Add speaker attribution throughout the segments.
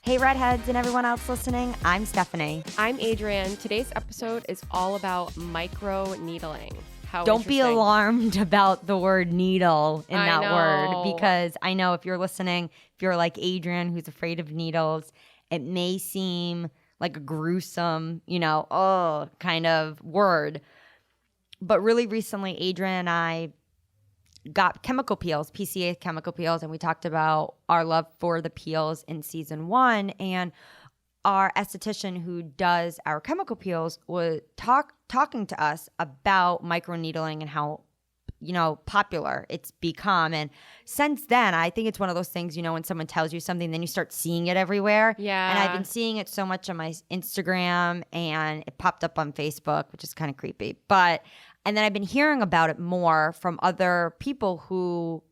Speaker 1: Hey, Redheads and everyone else listening, I'm Stephanie.
Speaker 2: I'm Adrienne. Today's episode is all about microneedling.
Speaker 1: Don't be alarmed about the word needle in that word, because I know if you're listening, if you're like Adrienne who's afraid of needles, it may seem like a gruesome, kind of word. But really recently, Adrienne and I got chemical peels, PCA chemical peels, and we talked about our love for the peels in season 1. And our esthetician who does our chemical peels was talking to us about microneedling and how, popular it's become. And since then, I think it's one of those things, when someone tells you something, then you start seeing it everywhere.
Speaker 2: Yeah.
Speaker 1: And I've been seeing it so much on my Instagram, and it popped up on Facebook, which is kind of creepy. And then I've been hearing about it more from other people who,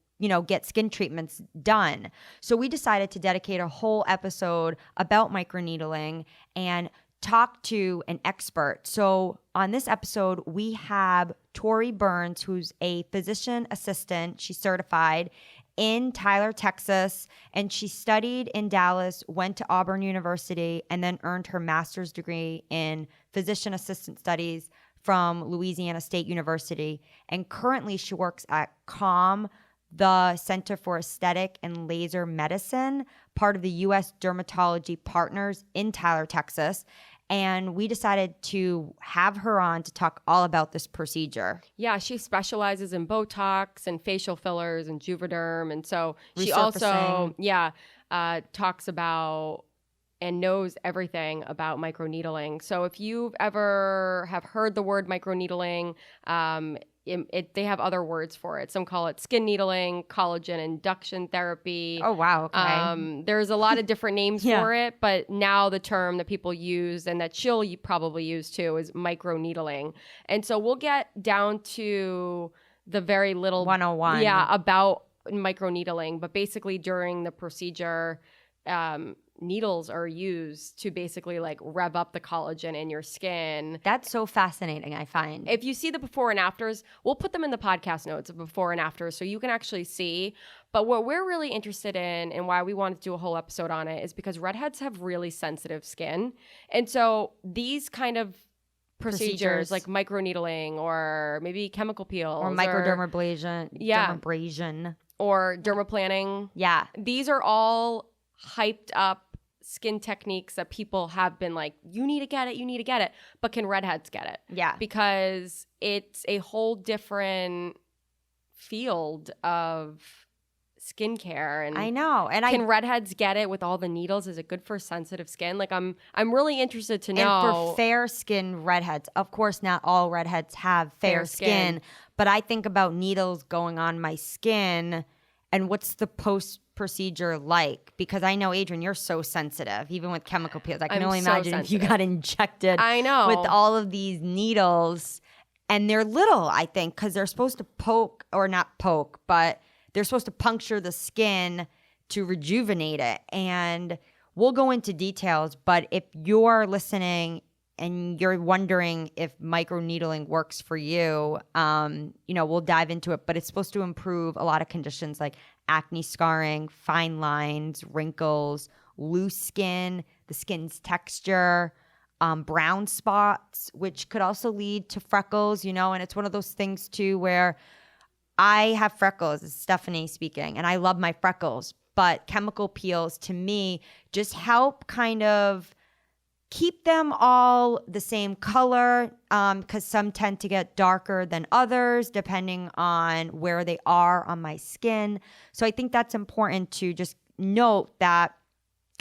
Speaker 1: get skin treatments done. So we decided to dedicate a whole episode about microneedling and talk to an expert. So on this episode, we have Tori Burns, who's a physician assistant. She's certified in Tyler, Texas, and she studied in Dallas, went to Auburn University, and then earned her master's degree in physician assistant studies from Louisiana State University. And currently she works at CALM, the Center for Aesthetic and Laser Medicine, part of the U.S. Dermatology Partners in Tyler, Texas. And we decided to have her on to talk all about this procedure.
Speaker 2: Yeah, she specializes in Botox and facial fillers and Juvederm. And so she also, talks about and knows everything about microneedling. So if you've ever have heard the word microneedling, they have other words for it. Some call it skin needling, collagen induction therapy.
Speaker 1: Oh, wow. Okay.
Speaker 2: There's a lot of different names for it, but now the term that people use and that she'll probably use too is microneedling. And so we'll get down to the very little
Speaker 1: 101.
Speaker 2: Yeah, about microneedling. But basically during the procedure, needles are used to basically like rev up the collagen in your skin.
Speaker 1: That's so fascinating, I find.
Speaker 2: If you see the before and afters, we'll put them in the podcast notes of before and after so you can actually see. But what we're really interested in and why we wanted to do a whole episode on it is because redheads have really sensitive skin. And so these kind of procedures like microneedling or maybe chemical peels
Speaker 1: or microdermabrasion,
Speaker 2: or dermaplaning.
Speaker 1: Yeah.
Speaker 2: These are all hyped up skin techniques that people have been like, you need to get it. But can redheads get it?
Speaker 1: Yeah.
Speaker 2: Because it's a whole different field of skincare. And
Speaker 1: I know. And
Speaker 2: can redheads get it with all the needles? Is it good for sensitive skin? Like I'm really interested to know.
Speaker 1: And for fair skin redheads, of course, not all redheads have fair skin. But I think about needles going on my skin and what's the post-procedure like? Because I know, Adrienne, you're so sensitive, even with chemical peels. I can only imagine if you got injected with all of these needles. And they're little, I think, because they're supposed to but they're supposed to puncture the skin to rejuvenate it. And we'll go into details, but if you're listening and you're wondering if microneedling works for you, we'll dive into it. But it's supposed to improve a lot of conditions like acne scarring, fine lines, wrinkles, loose skin, the skin's texture, brown spots, which could also lead to freckles, and it's one of those things too where I have freckles, it's Stephanie speaking, and I love my freckles. But chemical peels to me just help kind of keep them all the same color, because some tend to get darker than others depending on where they are on my skin. So I think that's important to just note that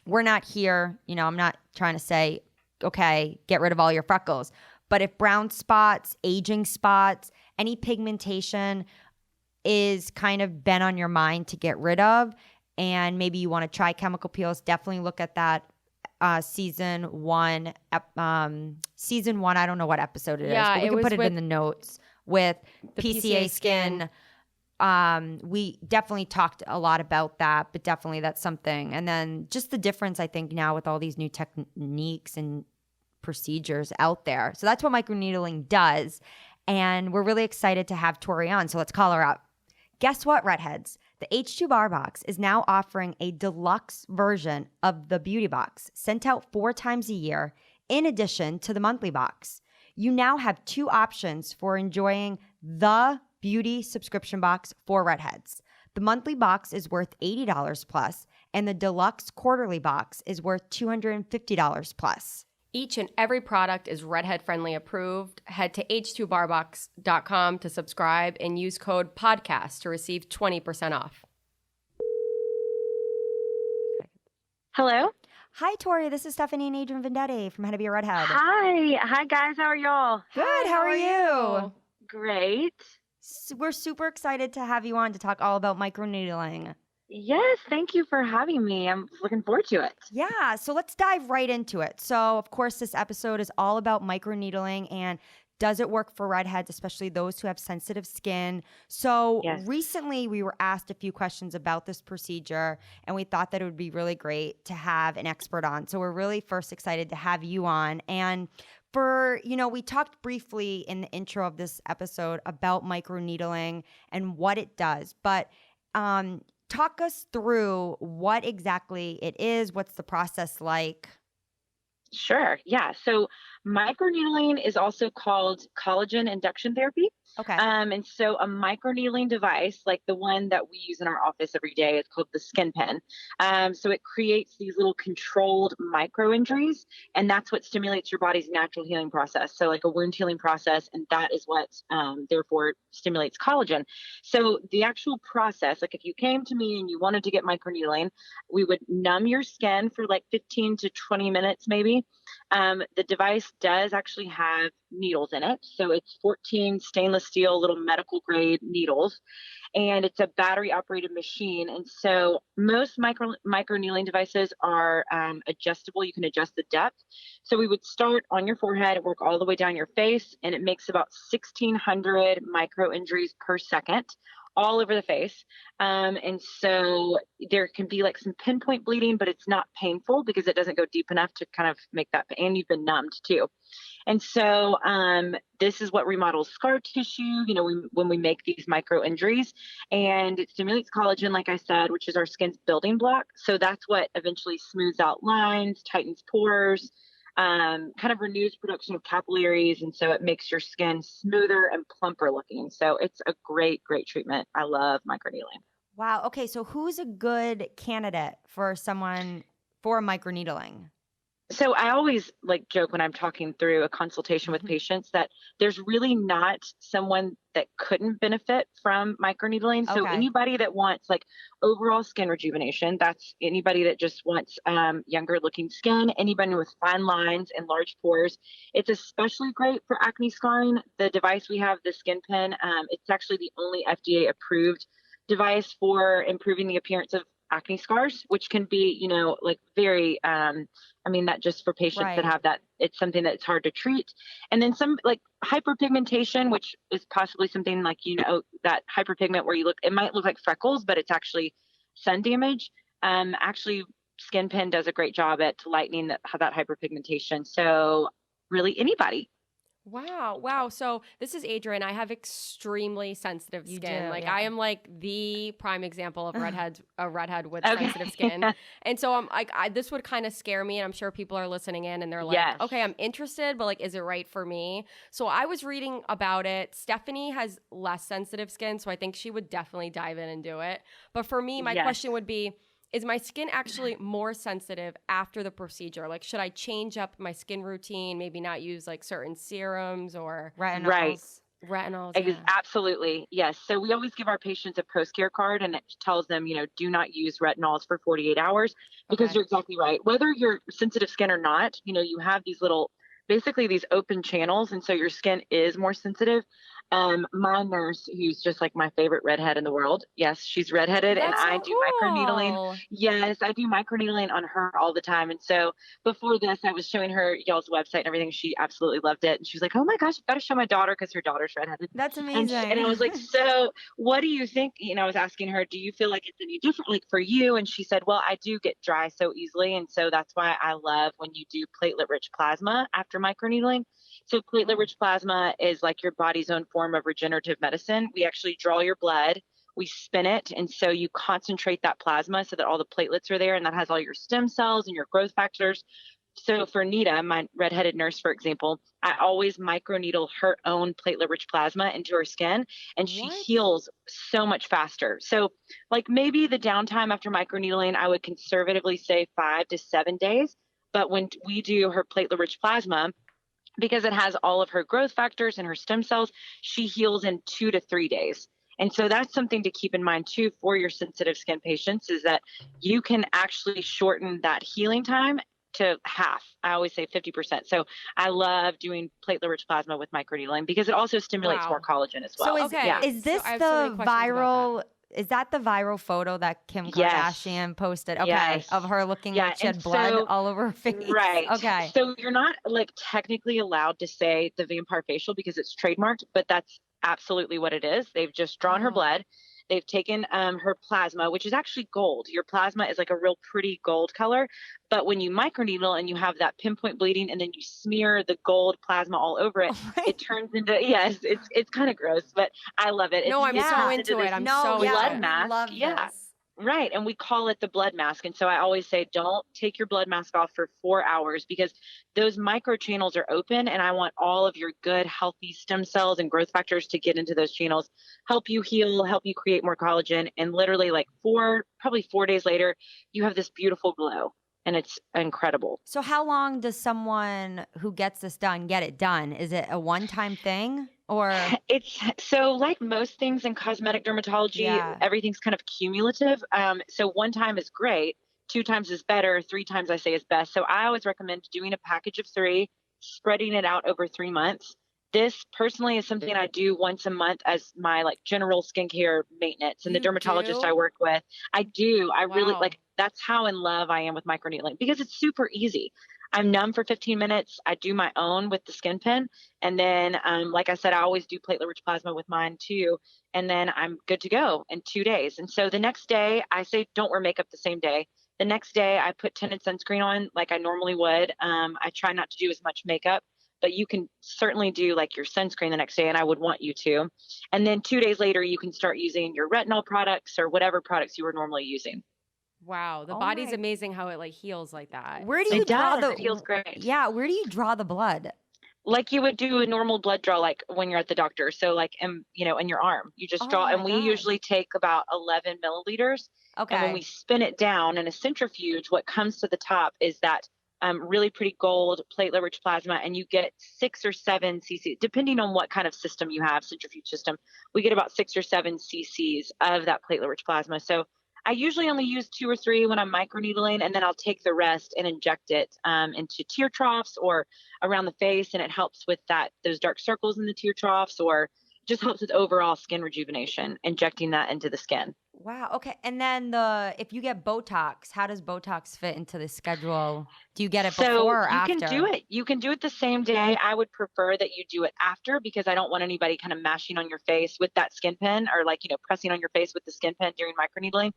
Speaker 1: we're not here, I'm not trying to say, okay, get rid of all your freckles. But if brown spots, aging spots, any pigmentation is kind of been on your mind to get rid of, and maybe you want to try chemical peels, definitely look at that season 1, I don't know what episode it is, but we can put it in the notes with the PCA skin. We definitely talked a lot about that, but definitely that's something. And then just the difference, I think, now with all these new techniques and procedures out there. So that's what microneedling does. And we're really excited to have Tori on. So let's call her up. Guess what, Redheads? The H2 Bar Box is now offering a deluxe version of the Beauty Box sent out 4 times a year in addition to the monthly box. You now have 2 options for enjoying the beauty subscription box for Redheads. The monthly box is worth $80 plus, and the deluxe quarterly box is worth $250 plus.
Speaker 2: Each and every product is Redhead Friendly approved. Head to h2barbox.com to subscribe and use code PODCAST to receive 20% off.
Speaker 3: Hello?
Speaker 1: Hi, Tori. This is Stephanie and Adrian Vendetti from How to Be a Redhead.
Speaker 3: Hi guys. How are y'all?
Speaker 1: Good.
Speaker 2: Hi,
Speaker 1: how are you?
Speaker 3: Great.
Speaker 1: We're super excited to have you on to talk all about microneedling.
Speaker 3: Yes, thank you for having me. I'm looking forward to it.
Speaker 1: Yeah, so let's dive right into it. So, of course, this episode is all about microneedling and does it work for redheads, especially those who have sensitive skin? So recently we were asked a few questions about this procedure and we thought that it would be really great to have an expert on. So we're really first excited to have you on. And we talked briefly in the intro of this episode about microneedling and what it does, but talk us through what exactly it is, what's the process like?
Speaker 3: Sure. Yeah. So microneedling is also called collagen induction therapy.
Speaker 1: Okay.
Speaker 3: And so a microneedling device, like the one that we use in our office every day, is called the skin pen. So it creates these little controlled micro injuries, and that's what stimulates your body's natural healing process. So like a wound healing process, and that is what therefore stimulates collagen. So the actual process, like if you came to me and you wanted to get microneedling, we would numb your skin for like 15 to 20 minutes maybe. The device does actually have needles in it. So it's 14 stainless steel little medical grade needles, and it's a battery operated machine. And so most microneedling devices are adjustable. You can adjust the depth. So we would start on your forehead and work all the way down your face, and it makes about 1,600 micro injuries per second all over the face. And so there can be like some pinpoint bleeding, but it's not painful because it doesn't go deep enough to kind of make that, and you've been numbed too. And so this is what remodels scar tissue, when we make these micro injuries, and it stimulates collagen, like I said, which is our skin's building block. So that's what eventually smooths out lines, tightens pores, kind of renews production of capillaries. And so it makes your skin smoother and plumper looking. So it's a great, great treatment. I love microneedling.
Speaker 1: Wow. Okay. So who's a good candidate for microneedling?
Speaker 3: So I always like joke when I'm talking through a consultation with patients that there's really not someone that couldn't benefit from microneedling. So anybody that wants like overall skin rejuvenation, that's anybody that just wants younger looking skin, anybody with fine lines and large pores. It's especially great for acne scarring. The device we have, the skin pen, it's actually the only FDA approved device for improving the appearance of acne scars, which can be, like very, not just for patients that have that, it's something that's hard to treat. And then some like hyperpigmentation, which is possibly something like, that hyperpigment where it might look like freckles, but it's actually sun damage. Actually, skin pen does a great job at lightening that hyperpigmentation. So really anybody.
Speaker 2: Wow. So this is Adrian. I have extremely sensitive skin. I am like the prime example of a redhead with sensitive skin. And so I'm like, this would kind of scare me. And I'm sure people are listening in and they're like, okay, I'm interested, but like, is it right for me? So I was reading about it. Stephanie has less sensitive skin, so I think she would definitely dive in and do it. But for me, my question would be, is my skin actually more sensitive after the procedure? Like, should I change up my skin routine? Maybe not use like certain serums or retinols?
Speaker 3: Right. Absolutely. Yes. So we always give our patients a post-care card, and it tells them, do not use retinols for 48 hours because you're exactly right. Whether you're sensitive skin or not, you have these basically these open channels. And so your skin is more sensitive. My nurse, who's just like my favorite redhead in the world. Yes, she's redheaded.
Speaker 2: That's
Speaker 3: and I do microneedling. Yes, I do microneedling on her all the time. And so before this, I was showing her y'all's website and everything. She absolutely loved it. And she was like, oh my gosh, I've got to show my daughter because her daughter's redheaded.
Speaker 1: That's amazing.
Speaker 3: And I was like, so what do you think? I was asking her, do you feel like it's any different like for you? And she said, well, I do get dry so easily. And so that's why I love when you do platelet rich plasma after microneedling. So platelet rich plasma is like your body's own form of regenerative medicine. We actually draw your blood. we spin it. And so you concentrate that plasma so that all the platelets are there, and that has all your stem cells and your growth factors. So for Nita, my redheaded nurse, for example, I always microneedle her own platelet-rich plasma into her skin, and she heals so much faster. So like maybe the downtime after microneedling, I would conservatively say 5 to 7 days. But when we do her platelet-rich plasma, because it has all of her growth factors and her stem cells, she heals in 2 to 3 days. And so that's something to keep in mind too for your sensitive skin patients, is that you can actually shorten that healing time to half. I always say 50%. So I love doing platelet-rich plasma with microneedling because it also stimulates more collagen as well.
Speaker 1: So is this the viral? Is that the viral photo that Kim Kardashian posted? Okay, of her looking like she had blood all over her face.
Speaker 3: Right.
Speaker 1: Okay.
Speaker 3: So you're not like technically allowed to say the vampire facial because it's trademarked, but that's absolutely what it is. They've just drawn her blood. They've taken her plasma, which is actually gold. Your plasma is like a real pretty gold color. But when you microneedle and you have that pinpoint bleeding and then you smear the gold plasma all over it, it turns into, it's kind of gross, but I love it.
Speaker 2: No, I'm so into it. I'm so
Speaker 3: blood mask.
Speaker 1: Love this.
Speaker 3: Right. And we call it the blood mask. And so I always say, don't take your blood mask off for 4 hours because those microchannels are open. And I want all of your good, healthy stem cells and growth factors to get into those channels, help you heal, help you create more collagen. And literally like probably 4 days later, you have this beautiful glow. And it's incredible.
Speaker 1: So how long does someone who gets this done get it done? Is it a one-time thing? Or
Speaker 3: it's so like most things in cosmetic dermatology, everything's kind of cumulative. So 1 time is great, 2 times is better, 3 times I say is best. So I always recommend doing a package of 3, spreading it out over 3 months. This personally is something I do once a month as my like general skincare maintenance. And the dermatologist I work with, I do. I really like, that's how in love I am with microneedling because it's super easy. I'm numb for 15 minutes. I do my own with the skin pen. And then, like I said, I always do platelet-rich plasma with mine too. And then I'm good to go in 2 days. And so the next day I say, don't wear makeup the same day. The next day I put tinted sunscreen on like I normally would. I try not to do as much makeup, but you can certainly do like your sunscreen the next day. And I would want you to. And then 2 days later, you can start using your retinol products or whatever products you were normally using.
Speaker 2: Wow, the body's amazing how it like heals like that.
Speaker 1: Where do you draw
Speaker 3: it feels great.
Speaker 1: Yeah, where do you draw the blood?
Speaker 3: Like you would do a normal blood draw, like when you're at the doctor. So like, in your arm, you just draw, and we usually take about 11 milliliters.
Speaker 1: Okay.
Speaker 3: And when we spin it down in a centrifuge, what comes to the top is that really pretty gold platelet-rich plasma, and you get 6 or 7 cc, depending on what kind of system you have, centrifuge system. We get about 6 or 7 cc's of that platelet-rich plasma. So I usually only use 2 or 3 when I'm microneedling, and then I'll take the rest and inject it into tear troughs or around the face, and it helps with those dark circles in the tear troughs, or just helps with overall skin rejuvenation, injecting that into the skin.
Speaker 1: Wow. Okay. And then if you get Botox, how does Botox fit into the schedule? Do you get it before or after?
Speaker 3: You can do it. You can do it the same day. I would prefer that you do it after because I don't want anybody kind of mashing on your face with that skin pen or like, pressing on your face with the skin pen during microneedling.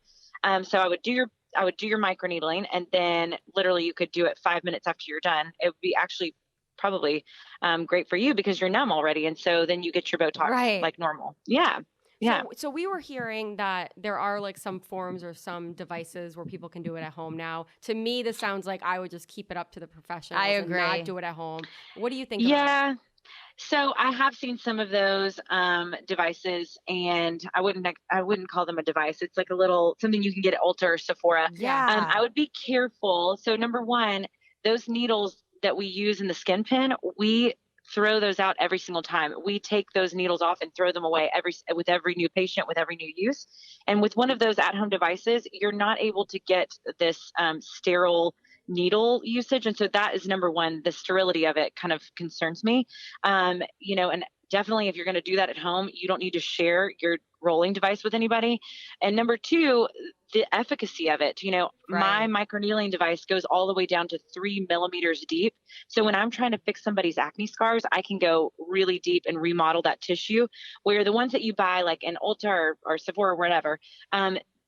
Speaker 3: So I would do your microneedling, and then literally you could do it 5 minutes after you're done. It would be actually probably great for you because you're numb already. And so then you get your Botox like normal. Yeah. Yeah.
Speaker 2: So we were hearing that there are like some forms or some devices where people can do it at home now. To me, this sounds like I would just keep it up to the professionals.
Speaker 1: I agree.
Speaker 2: And not do it at home. What do you think?
Speaker 3: Yeah. So I have seen some of those devices, and I wouldn't call them a device. It's like a little something you can get at Ulta or Sephora.
Speaker 1: Yeah.
Speaker 3: I would be careful. So number one, those needles that we use in the skin pen, we throw those out every single time. We take those needles off and throw them away with every new patient, with every new use. And with one of those at-home devices, you're not able to get this sterile needle usage. And so that is number one. The sterility of it kind of concerns me. And definitely if you're going to do that at home, you don't need to share your rolling device with anybody. And number two, the efficacy of it. My microneedling device goes all the way down to 3 millimeters deep. So when I'm trying to fix somebody's acne scars, I can go really deep and remodel that tissue, where the ones that you buy like in Ulta or Sephora or whatever,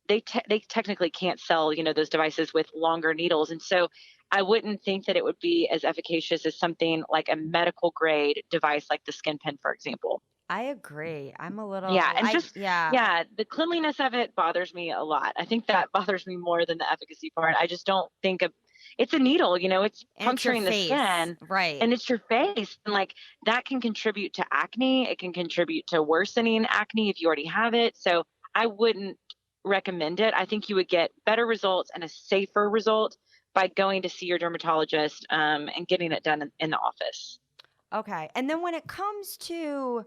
Speaker 3: they technically can't sell, those devices with longer needles. And so I wouldn't think that it would be as efficacious as something like a medical grade device like the skin pen, for example.
Speaker 1: I agree. I'm a little,
Speaker 3: Yeah, and
Speaker 1: yeah.
Speaker 3: yeah, the cleanliness of it bothers me a lot. I think that bothers me more than the efficacy part. I just don't think of it's a needle, it's
Speaker 1: And it's your
Speaker 3: puncturing the
Speaker 1: face.
Speaker 3: skin
Speaker 1: Right.
Speaker 3: and it's your face. And like that can contribute to acne. It can contribute to worsening acne if you already have it. So I wouldn't recommend it. I think you would get better results and a safer result by going to see your dermatologist and getting it done in the office.
Speaker 1: Okay. And then when it comes to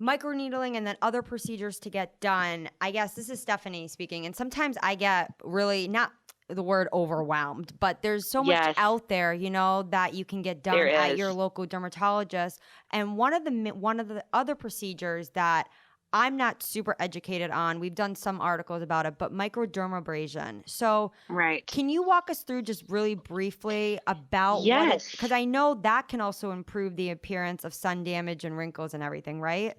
Speaker 1: microneedling and then other procedures to get done, I guess this is Stephanie speaking, and sometimes I get really, not the word overwhelmed, but there's so much
Speaker 3: Yes,
Speaker 1: out there, that you can get
Speaker 3: there
Speaker 1: done at your
Speaker 3: is.
Speaker 1: local dermatologist. And one of the other procedures that I'm not super educated on, we've done some articles about it, but microdermabrasion. So
Speaker 3: Right.
Speaker 1: can you walk us through just really briefly about what it,
Speaker 3: Yes.
Speaker 1: because I know that can also improve the appearance of sun damage and wrinkles and everything, right?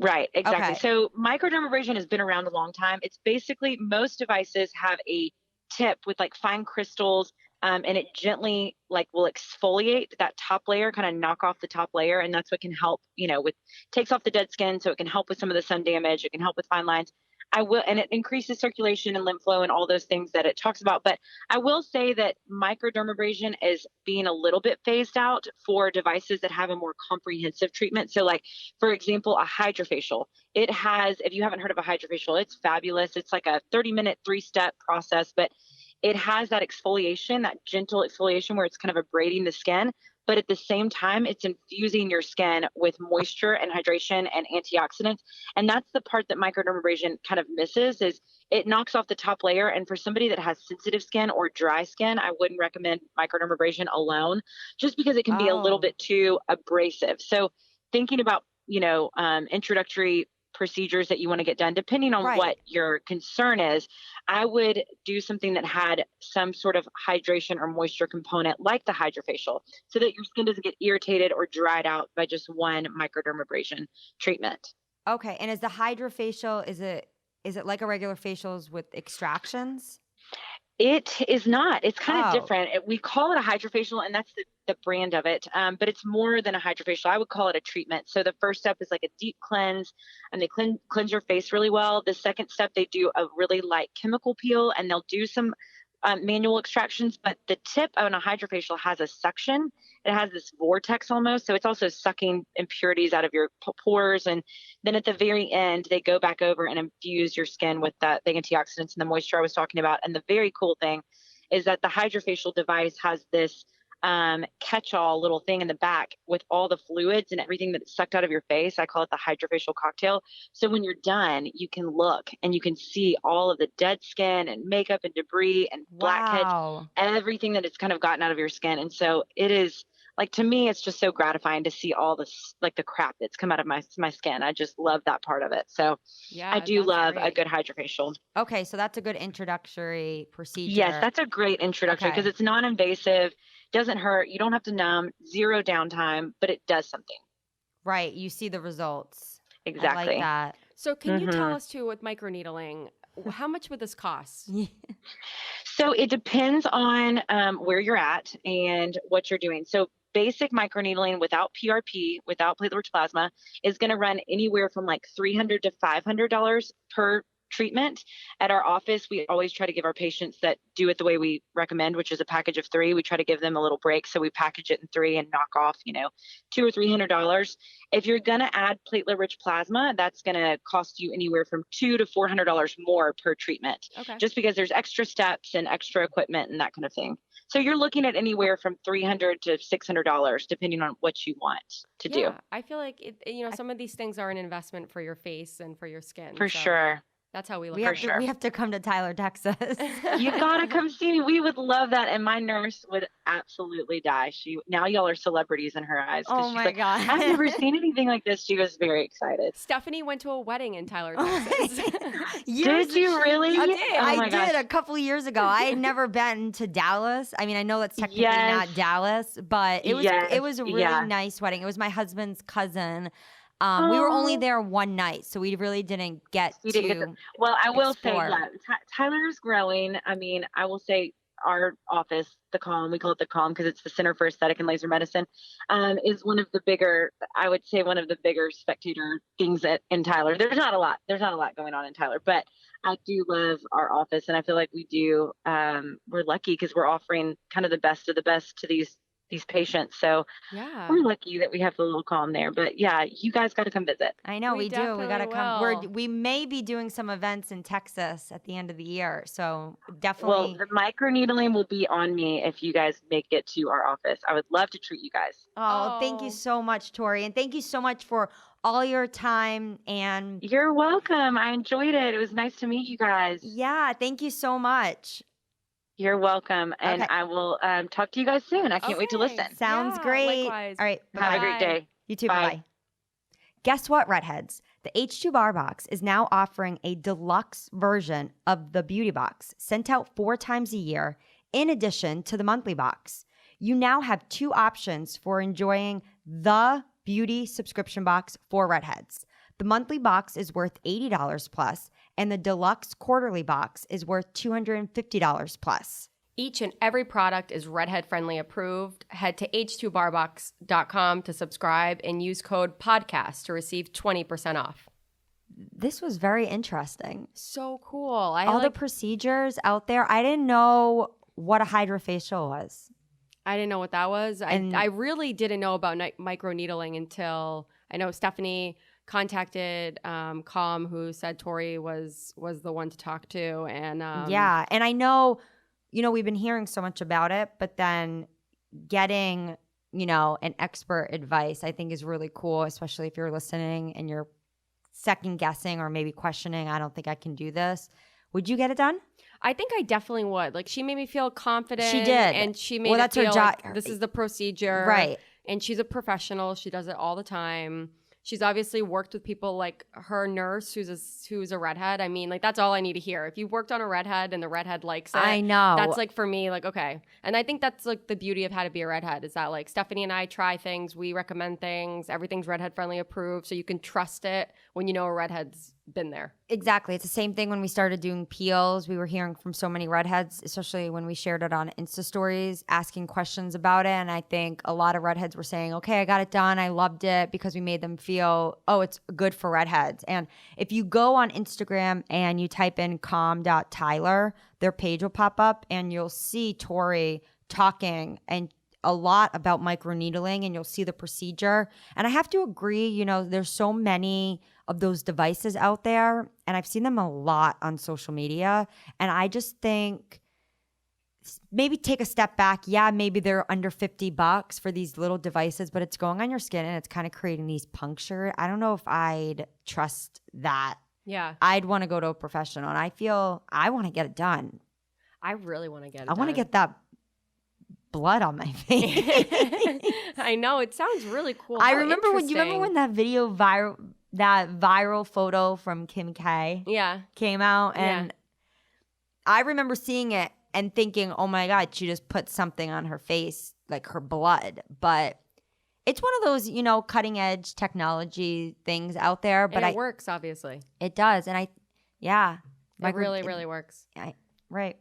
Speaker 3: Right, exactly.
Speaker 1: Okay.
Speaker 3: So microdermabrasion has been around a long time. It's basically most devices have a tip with like fine crystals, and it gently like will exfoliate that top layer, kind of knock off the top layer, and that's what can help, with takes off the dead skin, so it can help with some of the sun damage. It can help with fine lines. And it increases circulation and lymph flow and all those things that it talks about. But I will say that microdermabrasion is being a little bit phased out for devices that have a more comprehensive treatment. So, like for example, a Hydra Facial. It has, if you haven't heard of a Hydra Facial, it's fabulous. It's like a 30-minute, 3-step process, but it has that exfoliation, that gentle exfoliation where it's kind of abrading the skin. But at the same time, it's infusing your skin with moisture and hydration and antioxidants. And that's the part that microdermabrasion kind of misses is it knocks off the top layer. And for somebody that has sensitive skin or dry skin, I wouldn't recommend microdermabrasion alone, just because it can be a little
Speaker 1: Oh,
Speaker 3: bit too abrasive. So thinking about, introductory procedures that you want to get done, depending on
Speaker 1: right.
Speaker 3: what your concern is, I would do something that had some sort of hydration or moisture component like the hydrofacial so that your skin doesn't get irritated or dried out by just one microdermabrasion treatment.
Speaker 1: Okay. And is the Hydra facial, is it like a regular facials with extractions?
Speaker 3: It is not. It's kind of
Speaker 1: Oh,
Speaker 3: different. We call it a hydrofacial, and that's the brand of it. But it's more than a hydrofacial. I would call it a treatment. So the first step is like a deep cleanse, and they cleanse your face really well. The second step, they do a really light chemical peel, and they'll do some manual extractions. But the tip on a hydrofacial has a suction. It has this vortex almost, so it's also sucking impurities out of your pores. And then at the very end, they go back over and infuse your skin with the antioxidants and the moisture I was talking about. And the very cool thing is that the hydrofacial device has this catch-all little thing in the back with all the fluids and everything that's sucked out of your face. I call it the hydrofacial cocktail. So when you're done, you can look and you can see all of the dead skin and makeup and debris and blackheads,
Speaker 1: wow.
Speaker 3: everything that it's kind of gotten out of your skin. And so it is like, to me, it's just so gratifying to see all this, like the crap that's come out of my skin. I just love that part of it. So I
Speaker 2: Yeah,
Speaker 3: do
Speaker 2: that's
Speaker 3: love a
Speaker 2: great.
Speaker 3: good hydrofacial.
Speaker 1: Okay. So that's a good introductory
Speaker 3: Yes,
Speaker 1: procedure.
Speaker 3: that's a great introductory because
Speaker 1: Okay.
Speaker 3: it's non-invasive, doesn't hurt, you don't have to numb, zero downtime, but it does something.
Speaker 1: Right. You see the results. I like
Speaker 3: Exactly.
Speaker 1: that.
Speaker 2: So can you tell
Speaker 3: hmm
Speaker 2: us too with microneedling, how much would this cost?
Speaker 3: So it depends on where you're at and what you're doing. So basic microneedling without PRP, without platelet-rich plasma, is going to run anywhere from like $300 to $500 per treatment. At our office, we always try to give our patients that do it the way we recommend, which is a package of 3. We try to give them a little break, so we package it in 3 and knock off, $200 or $300. If you're going to add platelet-rich plasma, that's going to cost you anywhere from $200 to $400 more per treatment,
Speaker 2: Okay.
Speaker 3: just because there's extra steps and extra equipment and that kind of thing. So you're looking at anywhere from $300 to $600, depending on what you want to do.
Speaker 2: Yeah, I feel like some of these things are an investment for your face and for your skin.
Speaker 3: For
Speaker 2: So
Speaker 3: sure.
Speaker 2: that's how we look
Speaker 1: We
Speaker 2: at
Speaker 1: have
Speaker 2: it.
Speaker 1: to
Speaker 3: sure.
Speaker 1: we have to come to Tyler, Texas.
Speaker 3: You gotta come see me. We would love that. And my nurse would absolutely die. Now y'all are celebrities in her eyes because
Speaker 1: Oh
Speaker 3: she's
Speaker 1: my
Speaker 3: like, I've
Speaker 1: God.
Speaker 3: never seen anything like this. She was very excited.
Speaker 2: Stephanie went to a wedding in Tyler,
Speaker 1: Oh
Speaker 2: Texas.
Speaker 1: years
Speaker 3: Did you really?
Speaker 2: I did.
Speaker 3: Oh my
Speaker 1: I did
Speaker 3: gosh.
Speaker 1: a couple of years ago. I had never been to Dallas. I mean, I know that's technically
Speaker 3: Yes.
Speaker 1: not Dallas, but it
Speaker 3: Yes.
Speaker 1: was a really
Speaker 3: Yeah.
Speaker 1: nice wedding. It was my husband's cousin. We were only
Speaker 3: Oh,
Speaker 1: there one night, so we really didn't get
Speaker 3: you didn't get
Speaker 1: to
Speaker 3: well, I will say,
Speaker 1: explore.
Speaker 3: yeah, Tyler is growing. I mean, I will say our office, the Calm, we call it the Calm because it's the Center for Aesthetic and Laser Medicine, is one of the bigger, I would say one of the bigger spectator things in Tyler. There's not a lot going on in Tyler, but I do love our office, and I feel like we do, we're lucky because we're offering kind of the best of the best to these patients. So
Speaker 2: Yeah.
Speaker 3: we're lucky that we have the little Calm there. But yeah, you guys got to come visit.
Speaker 1: I know we do. We got to come.
Speaker 2: will.
Speaker 1: We may be doing some events in Texas at the end of the year. So definitely.
Speaker 3: Well, the microneedling will be on me if you guys make it to our office. I would love to treat you guys.
Speaker 1: Oh, thank you so much, Tori. And thank you so much for all your time. And
Speaker 3: you're welcome. I enjoyed it. It was nice to meet you guys.
Speaker 1: Yeah, thank you so much.
Speaker 3: You're welcome. And I will talk to you guys soon. I can't wait to listen.
Speaker 1: Sounds great.
Speaker 2: Likewise.
Speaker 1: All right.
Speaker 3: Have a great day.
Speaker 1: You too. Bye. Guess what, Redheads? The H2 Bar Box is now offering a deluxe version of the Beauty Box sent out 4 times a year in addition to the monthly box. You now have 2 options for enjoying the beauty subscription box for Redheads. The monthly box is worth $80 plus, and the deluxe quarterly box is worth $250 plus.
Speaker 2: Each and every product is Redhead friendly approved. Head to h2barbox.com to subscribe and use code podcast to receive 20% off.
Speaker 1: This was very interesting.
Speaker 2: So cool.
Speaker 1: All the procedures out there. I didn't know what a Hydra Facial was.
Speaker 2: I didn't know what that was. I really didn't know about microneedling until I know Stephanie contacted Calm, who said Tori was the one to talk to. And
Speaker 1: yeah, and I know, we've been hearing so much about it, but then getting, an expert advice I think is really cool, especially if you're listening and you're second guessing or maybe questioning, I don't think I can do this. Would you get it done?
Speaker 2: I think I definitely would. Like, she made me feel confident.
Speaker 1: She did.
Speaker 2: And she made it feel like this is the procedure.
Speaker 1: Right.
Speaker 2: And she's a professional. She does it all the time. She's obviously worked with people like her nurse, who's a redhead. I mean, like, that's all I need to hear. If you've worked on a redhead and the redhead likes it,
Speaker 1: I know.
Speaker 2: That's like, for me, like, okay. And I think that's like the beauty of How to Be a Redhead is that, like, Stephanie and I try things, we recommend things, everything's redhead friendly approved, so you can trust it when you know a redhead's been there.
Speaker 1: Exactly. It's the same thing when we started doing peels. We were hearing from so many redheads, especially when we shared it on Insta stories, asking questions about it. And I think a lot of redheads were saying, okay, I got it done. I loved it, because we made them feel, oh, it's good for redheads. And if you go on Instagram and you type in calm.tyler, their page will pop up and you'll see Tori talking and a lot about microneedling, and you'll see the procedure. And I have to agree, there's so many of those devices out there, and I've seen them a lot on social media. And I just think maybe take a step back. Yeah, maybe they're under $50 for these little devices, but it's going on your skin and it's kind of creating these puncture. I don't know if I'd trust that.
Speaker 2: Yeah.
Speaker 1: I'd want to go to a professional, and I feel I want to get it done.
Speaker 2: I really want to get it
Speaker 1: I want to get that blood on my face.
Speaker 2: I know, it sounds really cool.
Speaker 1: I remember when that video viral photo from Kim K came out, and I remember seeing it and thinking, oh my God, she just put something on her face, like her blood. But it's one of those, cutting edge technology things out there. But
Speaker 2: it works, obviously.
Speaker 1: It does. And it
Speaker 2: really works.
Speaker 1: Right.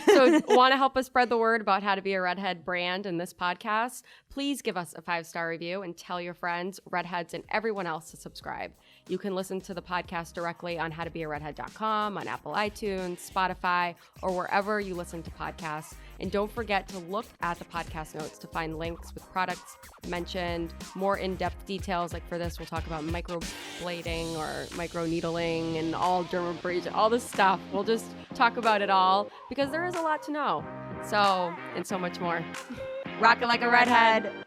Speaker 2: So want to help us spread the word about How to Be a Redhead brand in this podcast? Please give us a 5-star review and tell your friends, redheads, and everyone else to subscribe. You can listen to the podcast directly on howtobearedhead.com, on Apple iTunes, Spotify, or wherever you listen to podcasts. And don't forget to look at the podcast notes to find links with products mentioned, more in-depth details. Like for this, we'll talk about microblading or microneedling and all dermabrasion, all this stuff. We'll just talk about it all because there is a lot to know. So, and so much more.
Speaker 1: Rockin' like a redhead.